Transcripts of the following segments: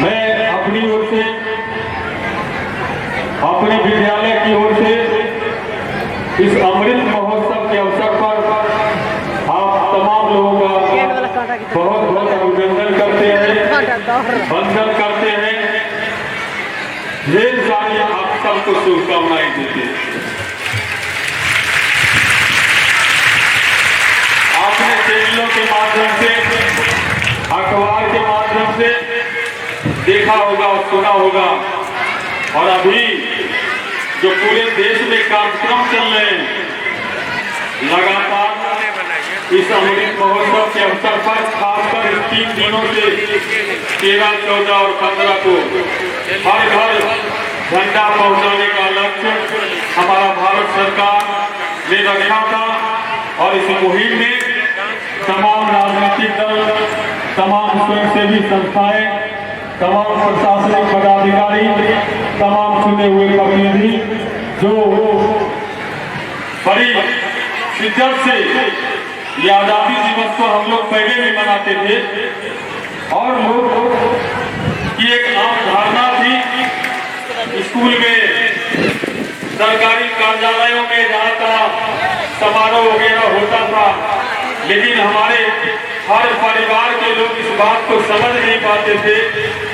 मैं अपनी ओर से, अपने विद्यालय की ओर से इस अमृत महोत्सव के अवसर पर आप तमाम लोगों का बहुत बहुत अभिनंदन करते हैं, वंदन करते हैं। ढेर सारी आप सबको शुभकामनाएं देते हैं। आपने चैनलों के माध्यम से, अखबार के माध्यम से देखा होगा और सुना होगा, और अभी जो पूरे देश में कार्यक्रम चल रहे हैं लगातार इस अमृत महोत्सव के अवसर पर, खासकर इस 3 दिनों से 13, 14 और 15 को हर घर झंडा पहुंचाने का लक्ष्य हमारा भारत सरकार ने रखा था। और इस मुहिम में तमाम राजनीतिक दल, तमाम स्वयंसेवी संस्थाएं, तमाम प्रशासनिक पदाधिकारी, तमाम चुने हुए प्रतिनिधि जो बड़ी शिद्दत से ये आजादी दिवस को हम लोग पहले भी मनाते थे, और लोग की एक आम धारणा थी स्कूल में, सरकारी कार्यालयों में जहाँ तहाँ समारोह वगैरह होता था, लेकिन हमारे हर परिवार के लोग इस बात को समझ नहीं पाते थे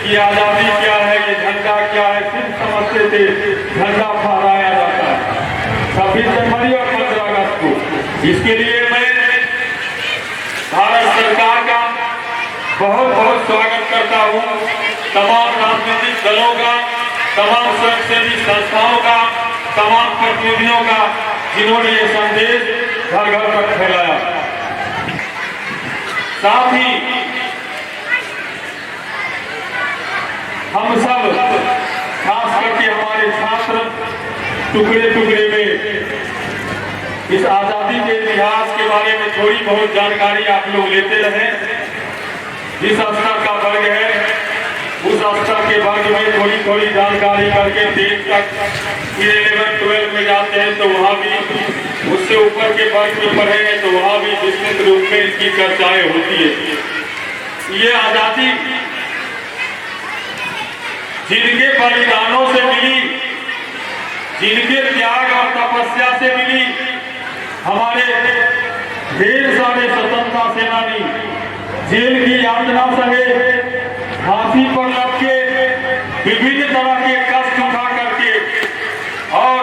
कि आजादी क्या है, ये झंडा क्या है। सिर्फ समझते थे झंडा फहराया जाता है 26 जनवरी और 15 अगस्त को। इसके लिए मैं भारत सरकार का बहुत बहुत स्वागत करता हूँ, तमाम राजनीतिक दलों का, तमाम स्वयंसेवी संस्थाओं का, तमाम प्रतिनिधियों का, जिन्होंने ये संदेश घर घर तक फैलाया। साथ ही हम सब, खास करके हमारे छात्र, टुकड़े टुकड़े में इस आजादी के इतिहास के बारे में थोड़ी बहुत जानकारी आप लोग लेते रहे। जिस स्तर का वर्ग है उस स्तर के वर्ग में थोड़ी थोड़ी जानकारी करके 10 तक 11, 12 में जाते हैं तो वहाँ भी, उससे ऊपर के वर्ग में पढ़ेंगे तो वहाँ भी विस्तृत रूप में इसकी चर्चाएं होती है। ये आजादी जिनके बलिदानों से मिली, जिनके त्याग और तपस्या से मिली, हमारे ढेर सारे स्वतंत्रता सेनानी जेल की यातना सहे, फांसी पर लटके, विभिन्न तरह के कष्ट उठा करके और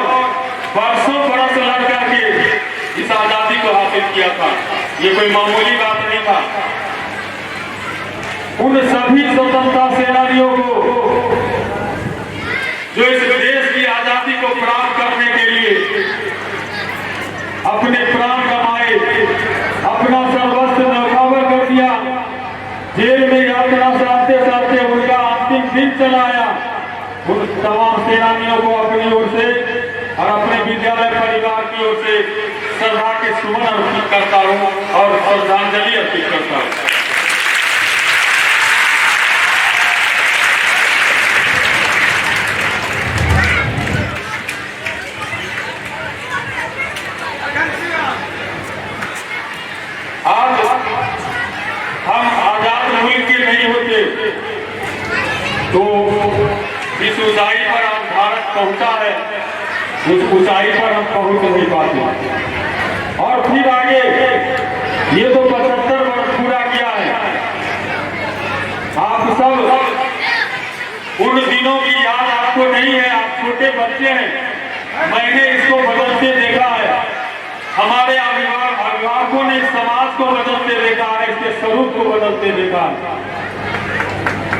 बरसों बरस लड़ करके इस आजादी को हासिल किया था। ये कोई मामूली बात नहीं था। उन सभी स्वतंत्रता सेनानियों को जो इस देश की आजादी को प्राप्त करने के लिए अपने प्राण गंवाए, अपना सर्वस्व न्यौछावर कर दिया, जेल में यातना साधते साधते उनका अंतिम दिन चलाया, उन तमाम सेनानियों को अपनी ओर से और अपने विद्यालय परिवार की ओर से श्रद्धा के सुमन अर्पित करता हूँ और श्रद्धांजलि अर्पित करता हूँ। आज हम आजाद मुल्क के नहीं होते तो इस ऊंचाई पर हम भारत पहुंचा है, उस ऊंचाई पर हम पहुंच नहीं पाते। और फिर आगे ये तो 75 वर्ष पूरा किया है। आप सब उन दिनों की याद आपको नहीं है, आप छोटे बच्चे हैं। मैंने इसको बदलते देखा है, हमारे अभिभावकों ने समाज को बदलते देखा है, इसके स्वरूप को बदलते देखा है।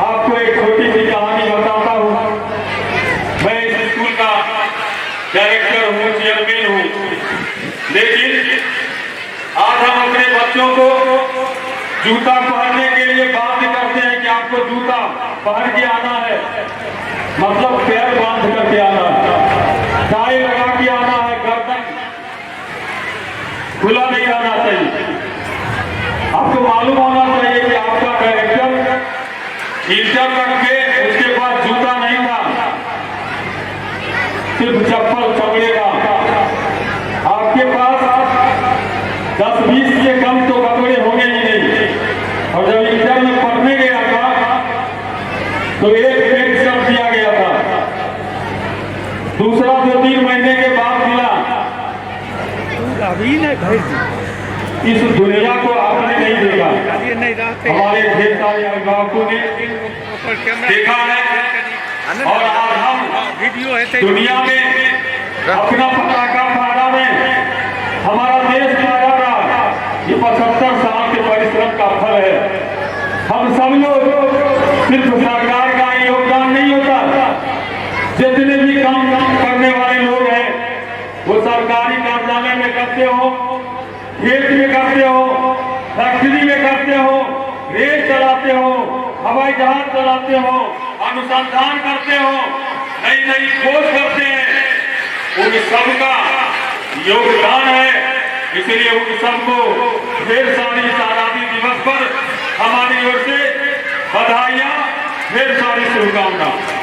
आपको एक छोटी सी कहानी बताता हूँ। मैं इस स्कूल का डायरेक्टर हूँ, चेयरमैन हूँ, लेकिन आज हम अपने बच्चों को जूता पहनने के लिए बाध्य करते हैं कि आपको जूता पहन के आना है, मतलब पैर बांध करके आना है, टाई लगा के आना है, गर्दन खुला नहीं रहना चाहिए। आपको मालूम होना चाहिए कि आपका डायरेक्टर इंटर तक के, उसके बाद जूता नहीं था, सिर्फ चप्पल चमड़े का। आपके पास 10-20 से कम तो कपड़े होंगे ही नहीं। और जब इंटर में पढ़ने गया था तो एक पेट शब्द दिया गया था, दूसरा 2-3 महीने के बाद मिला। इस दुनिया को आपने नहीं देखा, हमारे ढेर सारे अभिभावकों ने देखा है। और आज हम दुनिया में अपना पताका फहरा में हमारा देश लगा रहा, ये 75 साल के परिश्रम का फल है। हम सब लोग सिर्फ सरकार का योगदान नहीं होता, जितने भी काम करने वाले लोग हैं वो सरकारी कार्यालय में करते हो, खेत में करते हो, फैक्ट्री में करते हो, रेल चलाते हो, हवाई जहाज चलाते हो, अनुसंधान करते हो, नई नई खोज करते हैं, उन सबका योगदान है। इसलिए उन सबको ढेर सारी आजादी दिवस पर हमारी ओर से बधाइयां, ढेर सारी शुभकामनाएं।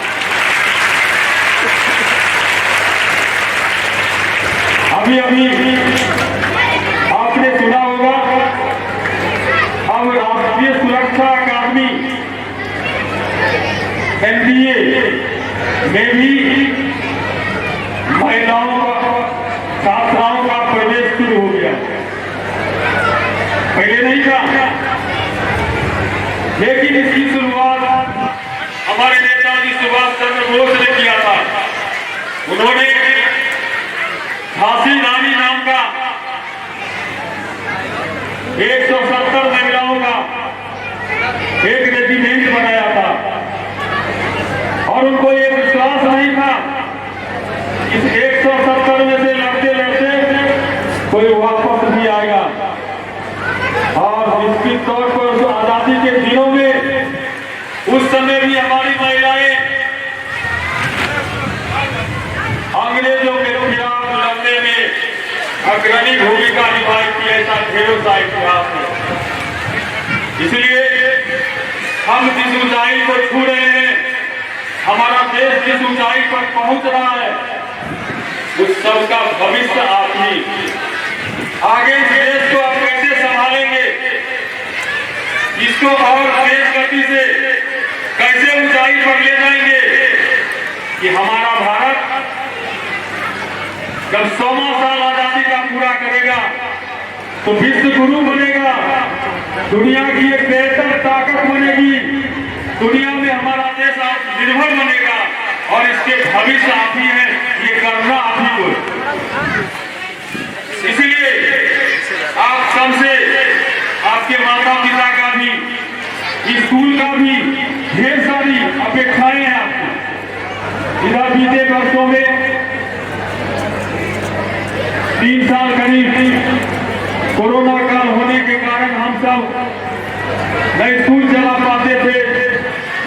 अभी आपने सुना होगा, अब राष्ट्रीय सुरक्षा अकादमी एनडीए में भी महिलाओं का, छात्राओं का प्रवेश शुरू हो गया। पहले नहीं था, लेकिन इसकी शुरुआत हमारे नेताजी सुभाष चंद्र बोस ने किया था। उन्होंने झांसी रानी नाम का 170 महिलाओं का एक रेजिमेंट बनाया था, और उनको ये विश्वास नहीं था इस 170 में से लड़ते लड़ते कोई वापस नहीं आएगा। और निश्चित तौर पर आजादी के दिनों में उस समय भी हमारी महिलाएं अंग्रेजों के खिलाफ लड़ने में अग्रणी भूमिका निभाई थी, ऐसा ढेरों सा इतिहास है। इसलिए हम जिस ऊंचाई को छू रहे हैं, हमारा देश जिस ऊंचाई पर पहुंच रहा है, उस सबका भविष्य आप ही। आगे इस देश को आप कैसे संभालेंगे, इसको और तेज गति से कैसे ऊंचाई पर ले जाएंगे कि हमारा भारत जब 100वां साल आजादी का पूरा करेगा तो विश्व गुरु बनेगा, दुनिया की एक बेहतर ताकत बनेगी, दुनिया में हमारा देश निर्भर बनेगा, और इसके भविष्य आप ही है, ये करना आप ही को। इसलिए आप सबसे, आपके माता पिता का भी, स्कूल का भी ढेर सारी अपेक्षाएं हैं आपको। इधर बीते वर्षों में 3 साल करीब कोरोना काल होने के कारण हम सब न स्कूल चला पाते थे,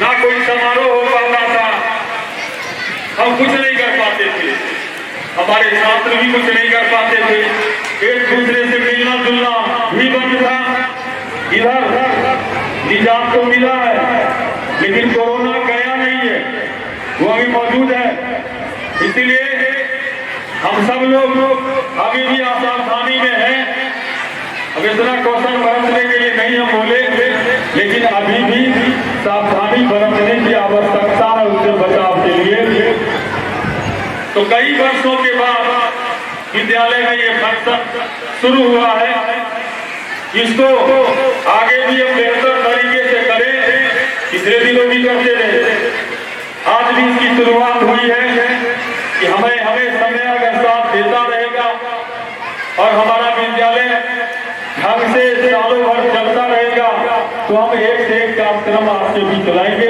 ना कोई समारोह हो पाता था, हम कुछ नहीं कर पाते थे, हमारे छात्र भी कुछ नहीं कर पाते थे, एक दूसरे से मिलना जुलना भी बंद था। इधर निजात तो मिला है, लेकिन कोरोना गया नहीं है, वो अभी मौजूद है। इसलिए हम सब लोग अभी भी सावधानी में हैं। अब इतना कौशल बरतने के लिए नहीं हम बोले, लेकिन अभी भी सावधानी बरतने की आवश्यकता है उससे बचाव के लिए। तो कई वर्षों के बाद विद्यालय में ये फंक्शन शुरू हुआ है, इसको आगे भी हम बेहतर तरीके से करें, पिछले दिनों भी करते रहे, आज भी इसकी शुरुआत हुई है कि हमें समय अगर साथ देता रहेगा और हमारा विद्यालय ढंग से सालों भर चलता रहेगा तो हम एक से एक कार्यक्रम आपके भी चलाएंगे।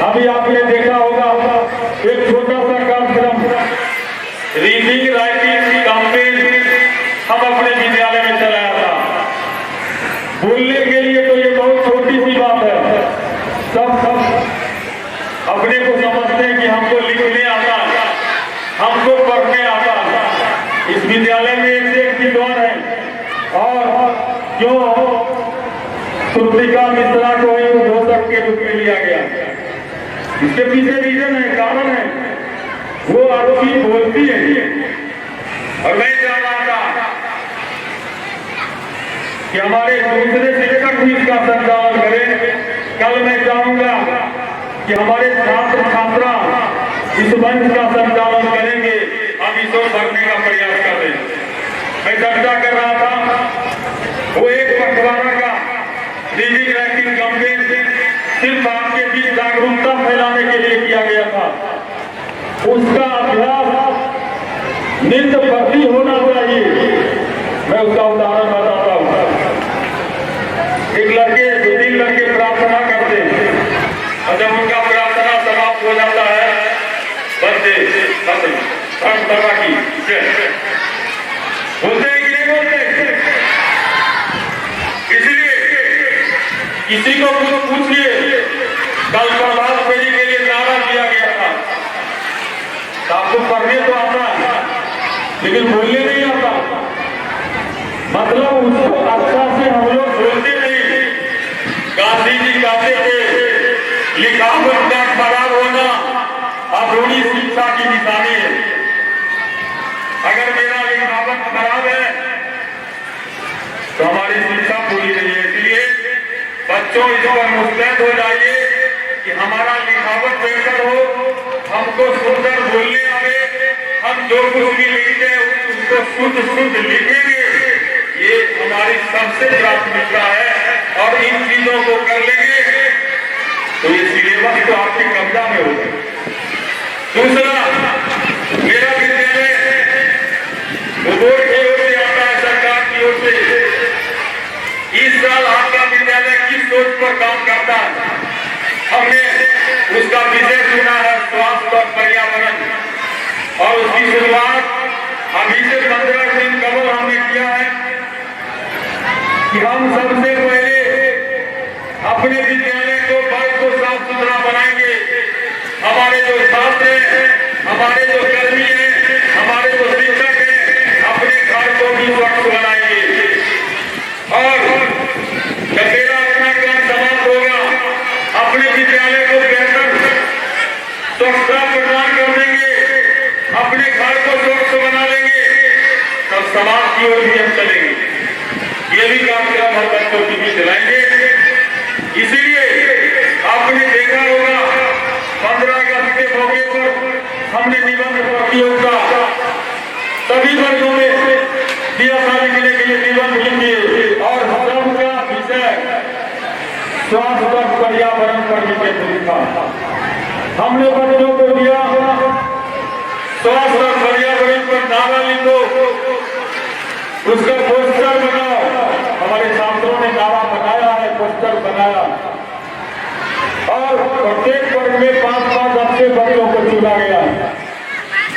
अभी आपने देखा होगा एक छोटा सा कार्यक्रम रीडिंग राइटिंग कैंपेन हम अपने विद्यालय में चलाया था। बोलने के लिए तो ये बहुत छोटी सी बात है, सब अपने को समझते हैं कि हमको लिखने आता है, हमको पढ़ने आता है। इस विद्यालय में एक से एक विद्वान है, और क्यों श्रुतिका मिश्रा को ही उद्घोषक के रूप में लिया गया, इसके पीछे रीजन है, कारण है, वो अच्छी बोलती है। और मैं चाह रहा था कि हमारे दूसरे शिक्षक भी इसका संचालन करें। कल मैं चाहूंगा कि हमारे छात्र छात्रा इस मंच का संचालन करेंगे, हम ईश्वर भरने का प्रयास कर रहे हैं। मैं चर्चा कर रहा था, वो एक पखवाड़ा का रीडिंग राइटिंग कैंपेन सिर्फ आपके बीच जागरूकता फैलाने के लिए किया गया था। उसका अभ्यास नित्य प्रति होना चाहिए। मैं उसका उदाहरण बताता हूँ। एक लड़के 2-3 लड़के प्रार्थना करते हैं और जब उनका प्रार्थना समाप्त हो जाता है, बंदे सभा की बोलते हैं कि नहीं बोलते? इसलिए किसी को पूछिए, कल प्रभात फेरी के लिए नारा दिया गया था, आपको पढ़ने तो आता है लेकिन बोलने नहीं आता। मतलब उसको अच्छा से हम लोग बोलते नहीं। गांधी जी कहते थे लिखावट का खराब होना अधूरी शिक्षा की निशानी है। अगर मेरा लिखावट खराब है तो हमारी शिक्षा पूरी नहीं है। इसलिए बच्चों इस पर मुस्तैद हो जाइए कि हमारा लिखावट बेहतर हो, हमको सुंदर बोलने आवे, हम जो कुछ भी लिखते हैं उसको शुद्ध लिखेंगे। ये हमारी सबसे प्राथमिकता है और इन चीजों को कर लेंगे तो ये सिलेबस तो आपके कब्जा में होगा। दूसरा, मेरा विद्यालय बोर्ड की ओर से आता है, सरकार की ओर से। इस साल आपका विद्यालय किस सोच पर काम करता है, हमने उसका विषय चुना है स्वास्थ्य और पर्यावरण, और उसकी शुरुआत अभी से 15 दिन कबल हमने किया है कि हम सबसे पहले अपने विद्यालय को वर्ग को साफ सुथरा बनाएंगे। हमारे जो छात्र हैं, हमारे जो कर्मी हैं, हमारे जो शिक्षक हैं, अपने घर को भी स्वच्छ बनाएंगे। और जब मेरा अपना काम समाप्त होगा, अपने विद्यालय को बेहतर स्वच्छता प्रदान कर देंगे, अपने घर को स्वच्छ बना लेंगे, तब समाज की ओर भी हम चलेंगे। ये भी कार्यक्रम हम बच्चों के बीच चलाएंगे। इसीलिए आपने देखा होगा 15 अगस्त के मौके पर हमने निबंध प्रतियोगिता सभी वर्गों में दिया था लिखने के लिए निबंध लिखिए, और सबका विषय स्वास्थ्य और पर्यावरण पर विषय लिखा। हमने बच्चों को दिया स्वास्थ्य और पर्यावरण पर नारा लिखो, उसका पोस्टर बनाओ। हमारे छात्रों ने नारा बनाया है, पोस्टर बनाया, और प्रत्येक वर्ग में 5-5 अच्छे बच्चों को चुना गया,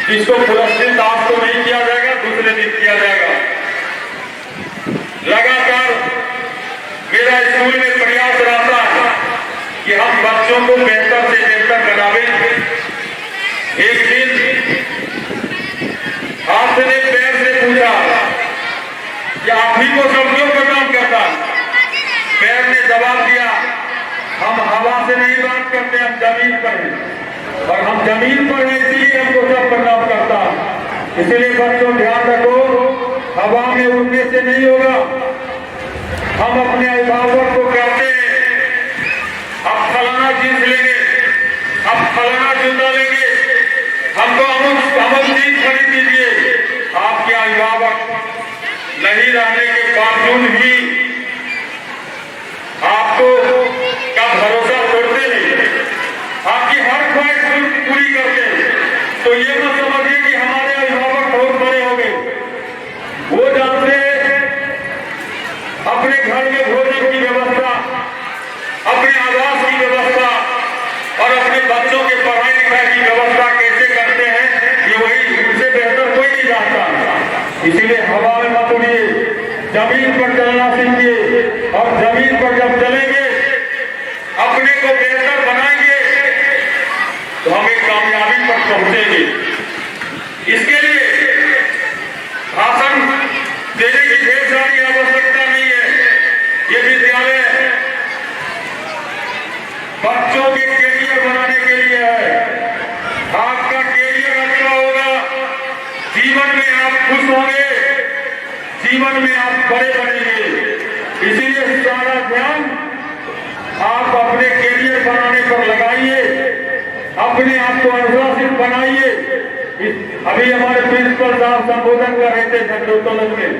जिसको पुरस्कृत आज तो नहीं किया जाएगा, दूसरे दिन किया जाएगा। लगातार मेरा स्कूल में प्रयास रहता है कि हम बच्चों को बेहतर से बेहतर बनावे। एक दिन आपने पैर से पूछा कि आप ही को शब्दों पर काम करता, पैर ने जवाब दिया हम हवा से नहीं बात करते, हम जमीन पर हैं, और हम जमीन पर हैं इसलिए हमको सब प्रणाम करता। इसलिए बच्चों ध्यान रखो, हवा में उड़ने से नहीं होगा। हम अपने अभिभावक को कहते हैं अब फलाना चीज लेंगे, अब फलाना जूता लेंगे, हमको अमुक चीज खरीद दीजिए। आपके अभिभावक नहीं रहने के बावजूद भी आपको का भरोसा तोड़ते नहीं, आपकी हर ख्वाहिश पूरी करते हैं। तो ये मत समझिए कि हमारे अभिभावक बहुत बड़े हो गए, वो जानते अपने घर में भोजन की व्यवस्था, अपने आवास की व्यवस्था और अपने बच्चों के पढ़ाई लिखाई की व्यवस्था कैसे करते हैं, ये वही उनसे बेहतर कोई नहीं जानता। इसीलिए हवा में मत उड़िए, जमीन पर चलना सीखिए, और जमीन पर जब चलेंगे अपने को बेहतर बनाएंगे तो हम एक कामयाबी पर पहुंचेंगे। इसके लिए भाषण देने की ढेर सारी आवश्यकता नहीं है। ये विद्यालय बच्चों के कैरियर बनाने के लिए है। आपका कैरियर अच्छा होगा, जीवन में आप खुश होंगे, जीवन में आप बड़े बनेंगे। इसीलिए सारा ध्यान आप अपने कैरियर बनाने पर लगाइए। अपने आप को अनुशासित बनाइए। अभी हमारे प्रिंसिपल साहब संबोधन कर रहे थे झंडोत्तोलन में,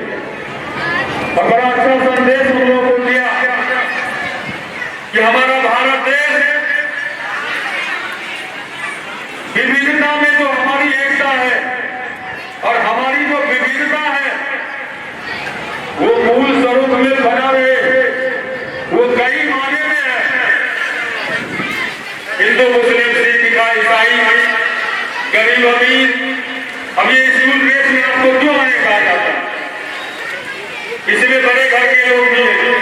और बड़ा अच्छा संदेश हम लोगों को दिया कि हमारा भारत देश विविधता में जो हमारी एकता है और हमारी जो विविधता है वो मूल स्वरूप में बना रहे, वो कई मायने में है। हिंदू, मुस्लिम, सिख, ईसाई, गरीब, अमीर, अब ये स्कूल ड्रेस में आपको क्यों आने कहा जाता है? इसमें बड़े घर के लोग भी हैं,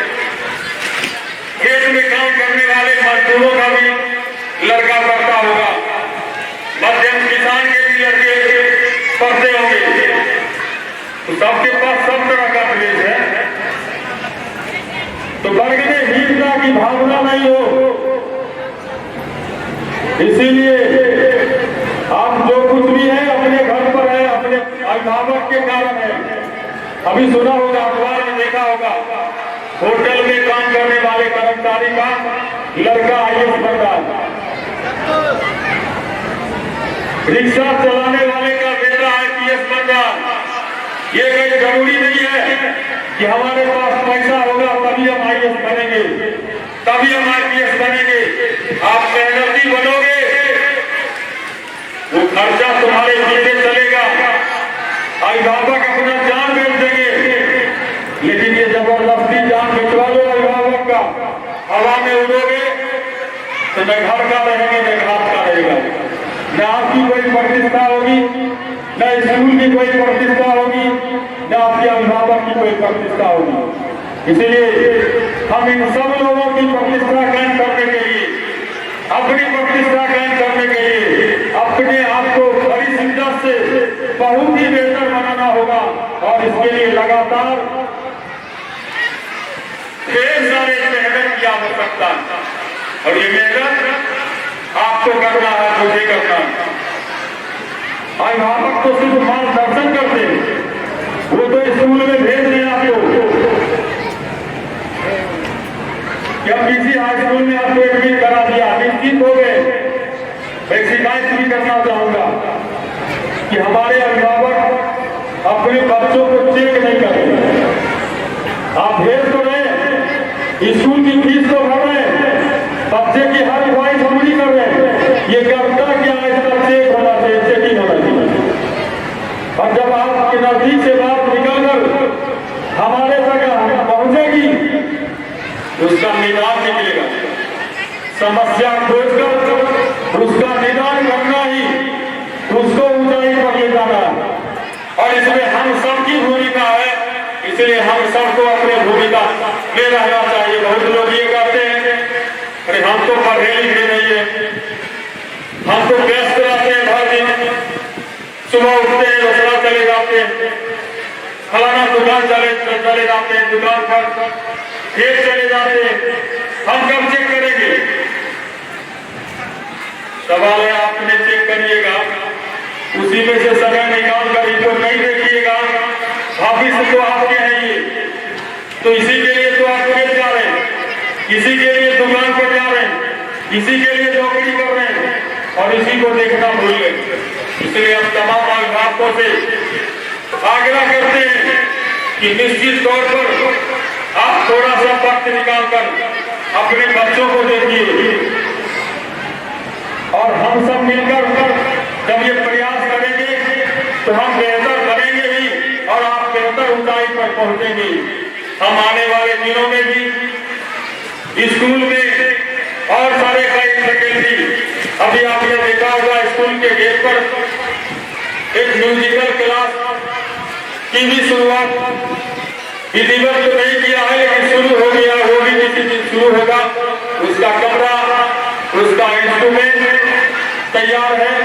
खेत में काम करने वाले मजदूरों का भी लड़का पढ़ता होगा, मध्यम किसान के भी लड़के पढ़ते होंगे, तो सबके पास सब तरह का ड्रेस है। तो वर्ग में हीनता की भावना नहीं हो, इसीलिए आप जो कुछ भी है अपने घर पर है, अपने अभिभावक के कारण है। अभी सुना होगा, अखबार में देखा होगा, होटल में काम करने वाले कर्मचारी का लड़का IAS बन रहा है, रिक्शा चलाने वाले का बेटा IPS बन रहा है। ये कोई जरूरी नहीं है कि हमारे पास पैसा होगा तभी हम IAS बनेंगे, तभी हम IPS बनेंगे। आप मेहनती बनोगे, वो खर्चा तुम्हारे पीछे चलेगा, अभिभावक अपना जान बेच देंगे, लेकिन ये जबरदस्ती जान बेचवा लो अभिभावक का, हवा में उड़ोगे तो न घर का रहेंगे न घाट का रहेगा, न आपकी कोई प्रतिष्ठा होगी, न स्कूल की कोई प्रतिष्ठा होगी, न आपके अभिभावक की कोई प्रतिष्ठा होगी। इसलिए हम इन सब लोगों की प्रतिष्ठा कायम करने के लिए, अपनी प्रतिष्ठा कायम करने के लिए अपने आप को बड़ी शिद्दत से बहुत ही बेहतर बनाना होगा, और इसके लिए लगातार ढेर सारे मेहनत की आवश्यकता है, और ये मेहनत आपको करना है, मुझे करना है। अभिभावक तो सिर्फ मार्गदर्शन करते हैं, वो तो स्कूल में भेज रहे हैं आपको, क्या किसी हाई स्कूल में आपको एडमिट करा दिया, निश्चित हो गए। मैं शिकायत भी करना चाहूंगा कि हमारे अभिभावक अपने बच्चों को चेक नहीं करते। आप भेज तो रहे, स्कूल की फीस तो भर रहे, बच्चे की हर ख्वाहिश पूरी कर रहे, ये करता क्या है? इसका चेक होना चाहिए, चेकिंग होना चाहिए। और जब आपके नजदीक से बात निकलकर हमारे तक पहुंचेगी, उसका निदान निकलेगा। समस्या खोजकर उसका निदान करना ही उसको ऊंचाई पर ले जाना, और इसमें हम सबकी भूमिका है, इसलिए हम सबको अपनी भूमिका में रहना चाहिए। बहुत लोग ये कहते हैं, अरे हम तो पढ़े लिखे नहीं है, हम तो व्यस्त रहते हैं हर दिन, सुबह उठते हैं दूसरा चले जाते हैं, फलाना दुकान चले जाते हैं, दुकान पर खेत चले जाते हैं, हम कब चेक करेंगे? सवाल है, आपने चेक करिएगा, उसी में से समय निकाल कर इनको नहीं देखिएगा, भविष्य तो आपके हैं ये, तो इसी के लिए तो आप खेत जा रहे हैं, इसी के लिए दुकान पर जा रहे हैं, इसी के लिए नौकरी कर रहे हैं, और इसी को देखना भूल गए। इसलिए हम तमाम अभिभावकों से आग्रह करते हैं कि निश्चित तौर पर आप थोड़ा सा वक्त निकालकर अपने बच्चों को देखिए, और हम सब मिलकर जब ये प्रयास करेंगे तो हम बेहतर बनेंगे ही, और आप बेहतर ऊंचाई पर पहुंचेंगे। हम आने वाले दिनों में भी स्कूल में और सारे कई फैकल्टी, अभी आपने देखा होगा स्कूल के गेट पर एक म्यूजिकल क्लास की भी शुरुआत विधिवत तो नहीं किया है, लेकिन शुरू हो गया, वो भी किसी दिन शुरू होगा। उसका कमरा, उसका इंस्ट्रूमेंट तैयार है,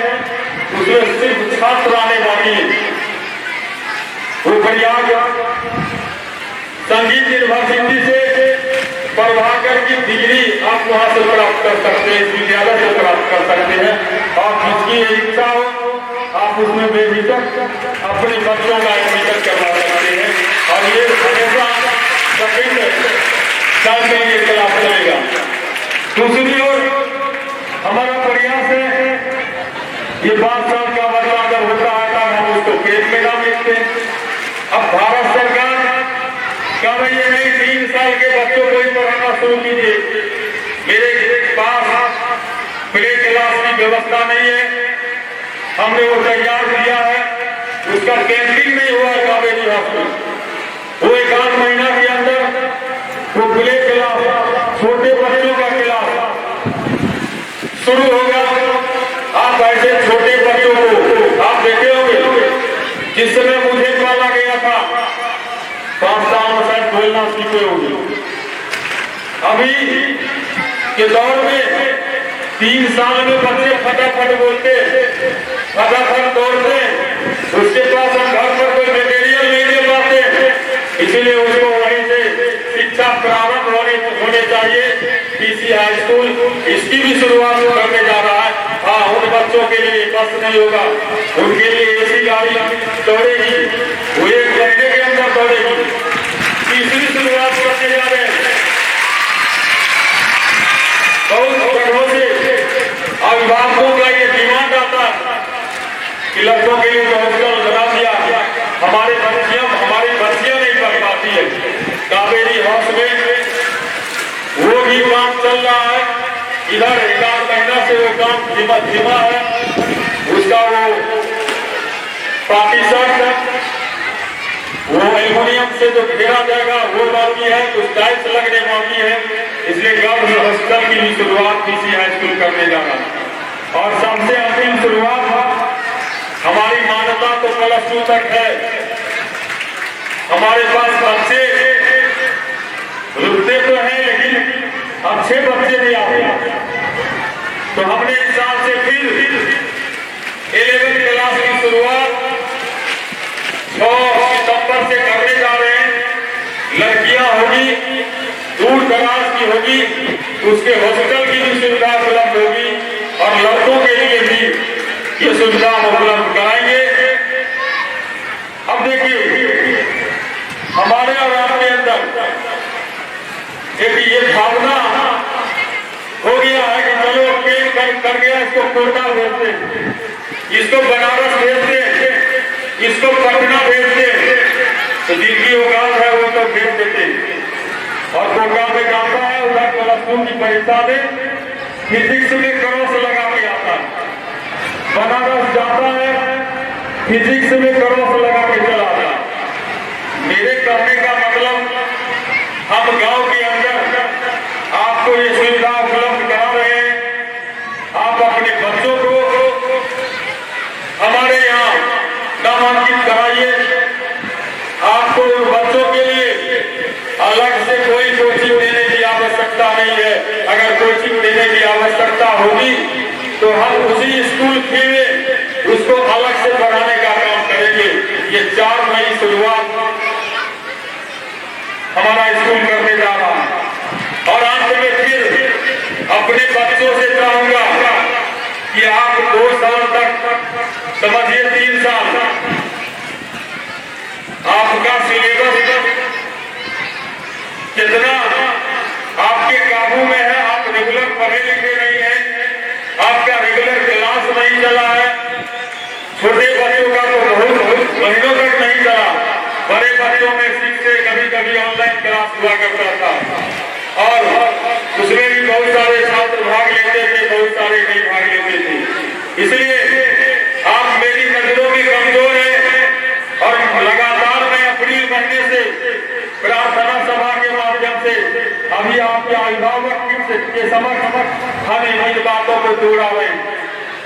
उसमें सिर्फ छात्र आने बाकी है। वो प्रयाग संगीत यूनिवर्सिटी से प्रभाकर की डिग्री आप वहां से प्राप्त कर सकते हैं, इस विद्यालय से प्राप्त कर सकते हैं, और जिसकी इच्छा हो आप उसमें बेझिझक अपने बच्चों का एडमिशन करवा सकते हैं, और ये हमेशा सेकंड साल में ये क्लास चलेगा। दूसरी ओर हमारा प्रयास है ये 5 साल का बच्चा जब होता है तब हम उसको पेट में ना बेचते। अब भारत सरकार कह रही है नहीं, 3 साल के बच्चों को ही पढ़ाना शुरू कीजिए। मेरे पास प्ले क्लास की व्यवस्था नहीं है, हमने वो तैयार किया है, उसका कैंपिंग नहीं हुआ है कावेरी हॉस्पिटल। वो 1-8 महीना के अंदर वो प्ले क्लास, छोटे बच्चों का क्लास शुरू होगा। आप ऐसे छोटे बच्चों को आप देखे होंगे, जिस समय मुझे पाला गया था 5 साल में शायद बोलना सीखे होंगे। अभी के दौर में 3 साल में बच्चे फटाफट बोलते, फटाफट दौड़ते, उसके पास हम घर पर कोई मटेरियल नहीं दे पाते, इसीलिए उसको वहीं से शिक्षा प्रारंभ होने चाहिए। पीसी हाई स्कूल इसकी भी शुरुआत करने जा रहा है। हाँ, उन बच्चों के लिए बस नहीं होगा, उनके लिए ऐसी गाड़ी दौड़ेगी, वो 1 घंटे के अंदर दौड़ेगी। तीसरी शुरुआत करने जा रहे हैं। बहुत जगहों से अभिभावकों का ये डिमांड आता है कि लड़कों के लिए हॉस्टल बना दिया, हमारी बच्चियां नहीं पढ़ पाती है। कावेरी हाउस में वो भी काम चल रहा है, इधर 1-8 महीना से वो काम धीमा है। उसका वो पार्टीशन, वो एल्युमिनियम से जो घेरा जाएगा वो बाकी है, कुछ टाइल्स लगने बाकी है, इसलिए गर्ल्स हॉस्टल की भी शुरुआत पीसी हाई स्कूल करने जा रहा है। और सबसे अंतिम शुरुआत हमारी मान्यता तो +2 तक है। हमारे पास बच्चे रुकते तो हैं, लेकिन अच्छे बच्चे नहीं आते, तो हमने इस साल से फिर 11वीं क्लास की शुरुआत 6 सितंबर से करने जा रहे हैं। लड़कियां होगी, दूर दराज की होगी, उसके हॉस्टल की भी सुविधा उपलब्ध होगी, और लड़कों के लिए भी ये सुविधा उपलब्ध कराएंगे। अब देखिए, हमारे और आपके अंदर एक ये भावना हो गया है कि चलो कर गया, इसको कोटा भेजते, इसको बनारस भेजते, इसको पटना भेजते, तो जिनकी औकात है वो तो भेज देते। और कोटा में जाता है, उधर +2 की परीक्षा में फिजिक्स में क्रॉस लगा के आता है। बनारस जाता है, फिजिक्स में क्रॉस लगा के चला आता है। मेरे कहने का मतलब, हम गांव के अंदर आपको ये सुविधा उपलब्ध करा रहे हैं। आप अपने बच्चों को हमारे यहाँ नामांकित कराइए। आपको उन बच्चों के लिए अलग से कोई कोचिंग देने की आवश्यकता नहीं है। अगर कोचिंग देने की आवश्यकता होगी तो हम उसी स्कूल में उसको अलग से पढ़ाने का काम करेंगे। ये 4 मई शुरुआत हमारा स्कूल करने जा रहा है। और अंत में फिर अपने बच्चों से चाहूंगा कि आप 2 साल तक, समझिए 3 साल, आपका सिलेबस कितना आपके काबू में है, आप रेगुलर पढ़े लिखे नहीं है, आपका रेगुलर क्लास नहीं चला है। छोटे बच्चों का तो बहुत महीनों तक नहीं चला, बड़े बच्चों में से कभी ऑनलाइन क्लास हुआ करता था, और उसमें भी बहुत सारे छात्र भाग लेते थे, बहुत सारे नहीं भाग लेते थे। इसलिए आप मेरी नजरों में कमजोर है, और लगातार मैं अप्रैल महीने से प्रार्थना सभा के माध्यम से अभी आपके अभिभावक के समक्ष हम इन बातों को दोहरावे।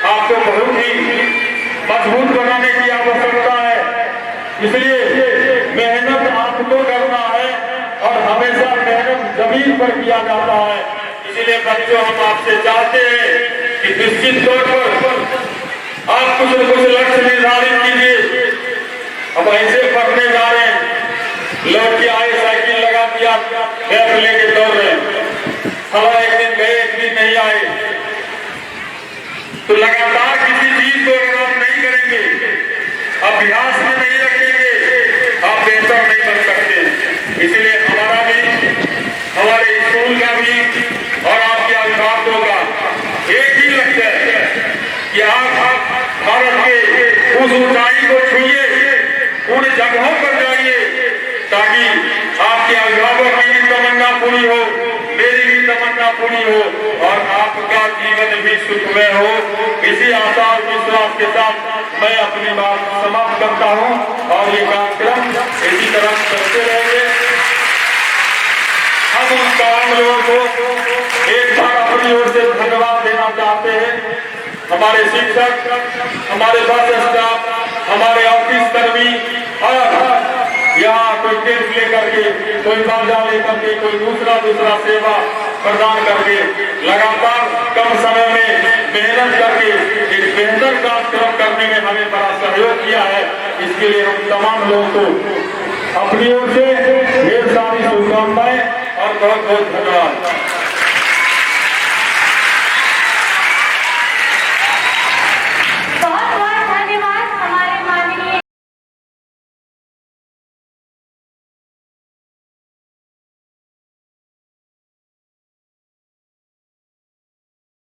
आपको बहुत ही मजबूत बनाने की आवश्यकता है, इसलिए मेहनत आपको करना है, और हमेशा मेहनत जमीन पर किया जाता है। इसलिए बच्चों, हम आपसे चाहते हैं कि निश्चित तौर पर आप कुछ न कुछ लक्ष्य निर्धारित कीजिए। हम ऐसे पढ़ने जा रहे हैं, लौट के आए, साइकिल लगा दिया, बैग लेके दौड़ रहे हैं, हवा एक दिन गए, एक दिन नहीं आए, तो लगातार किसी चीज को अगर आप नहीं करेंगे, अभ्यास में नहीं रखेंगे, आप बेहतर नहीं बन सकते। इसलिए हमारा भी, हमारे स्कूल का भी और आपके अभिभावकों का एक ही लक्ष्य है कि आप भारत के उस ऊंचाई को छूइए, उन जगहों पर जाइए, ताकि आपके अभिभावक की भी तमन्ना पूरी हो, मेरी भी तमन्ना पूरी हो और आपका जीवन भी सुखमय हो। इसी आशा और विश्वास के साथ मैं अपनी बात समाप्त करता हूं और ये कार्यक्रम इसी तरह करते रहेंगे। हम उन तमाम लोगों को एक बार अपनी ओर से धन्यवाद देना चाहते हैं। हमारे शिक्षक, हमारे बस स्टाफ, हमारे ऑफिस कर्मी और यहाँ कोई टेस्ट लेकर के, कोई बाजा लेकर के, कोई दूसरा सेवा प्रदान करके लगातार कम समय में मेहनत करके एक बेहतर कार्यक्रम करने में हमें बड़ा सहयोग किया है। इसके लिए हम तमाम लोगों को अपनी ओर से ढेर सारी शुभकामनाएं और बहुत बहुत धन्यवाद।